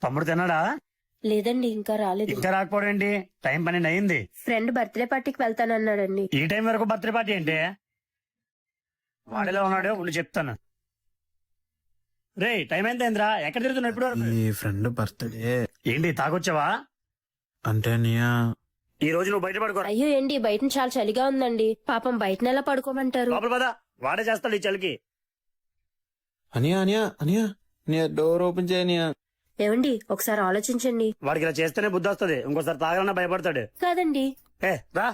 తమ్ముడు తిన్నాడా? లేదండి, ఇంకా రాలేదు. ఇంకా రాకపోవడం ఏంటి? టైం 12 అయింది. ఫ్రెండ్ బర్త్డే పార్టీకి వెళ్తానన్నాడండి. ఈ టైం వరకు బర్త్డే పార్టీ ఏంటి? వాడిలో ఉన్నాడు, ఉండి చెప్తాను. రే, టైం ఏంద్రా? ఎక్కడ తిరుగుతున్నావు ఇప్పుడు? మీ ఫ్రెండ్ బర్త్డే ఏంటి తాగొచ్చావా? అంటే అన్నయ్య ఈ రోజు నువ్వు బయట పడుకో. అయ్యో ఏంటి, బయట చాలా చలిగా ఉందండి. పాపం బయట ఎలా పడుకోమంటారు? లోపల పద, వాడే చేస్తాడు ఈ చలికి. అనియా అనియా అనియా నీ డోర్ ఓపెన్ చేయనియా. ఏమండి, ఒకసారి ఆలోచించండి. వాడికి ఇలా చేస్తేనే బుద్ధి వస్తుంది, ఇంకోసారి తాగాలన్నా భయపడతాడు. కాదండి. ఏ రా.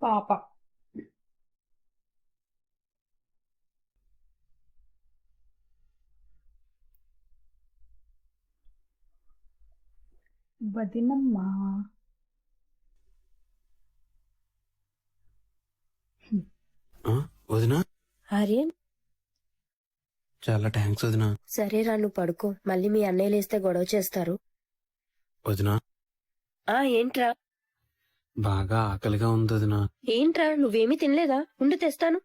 పాప వదినమ్మా. వదినా ఆర్యన్, చాలా థ్యాంక్స్ వదినా. సరేరా నువ్వు పడుకో, మళ్ళీ మీ అన్నయ్య లేస్తే గొడవ చేస్తారు. వదినా ఏంట్రా? బాగా ఆకలిగా ఉంది వదినా. ఏంట్రా, నువ్వేమీ తినలేదా? ఉండి తెస్తాను.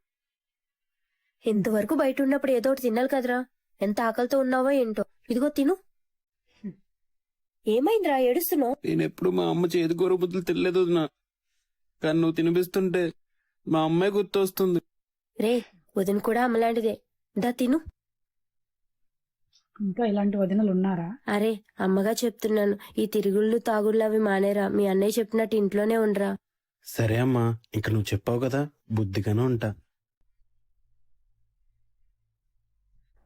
ఇంతవరకు బయట ఉన్నప్పుడు ఏదో ఒకటి తినాలి కదరా. ఎంత ఆకలితో ఉన్నావో ఏంటో. ఇదిగో తిను. ఏమైందిరా, ఏడుస్తున్నావు? నేను ఎప్పుడు మా అమ్మ చేతి గోరుముద్దలు తినలేదు వదినా, కానీ నువ్వు తినిపిస్తుంటే మా అమ్మాయి గుర్తొస్తుంది. రే, వదిన కూడా అమ్మలాంటిదే. దా తిను. ఇంకా ఇలాంటి వదినలు ఉన్నారా? అరే, అమ్మగా చెప్తున్నాను, ఈ తిరుగుళ్ళు తాగుళ్ళు అవి మానేరా. మీ అన్నయ్య చెప్పినట్టు ఇంట్లోనే ఉండరా. సరే అమ్మా, ఇంక నువ్వు చెప్పావు కదా, బుద్ధిగానే ఉంటా.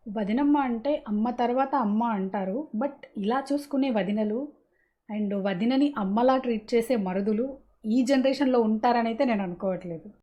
వదినమ్మ అంటే అమ్మ తర్వాత అమ్మ అంటారు, బట్ ఇలా చూసుకునే వదినలు అండ్ వదినని అమ్మలా ట్రీట్ చేసే మరుదులు ఈ జనరేషన్లో ఉంటారని అయితే నేను అనుకోవట్లేదు.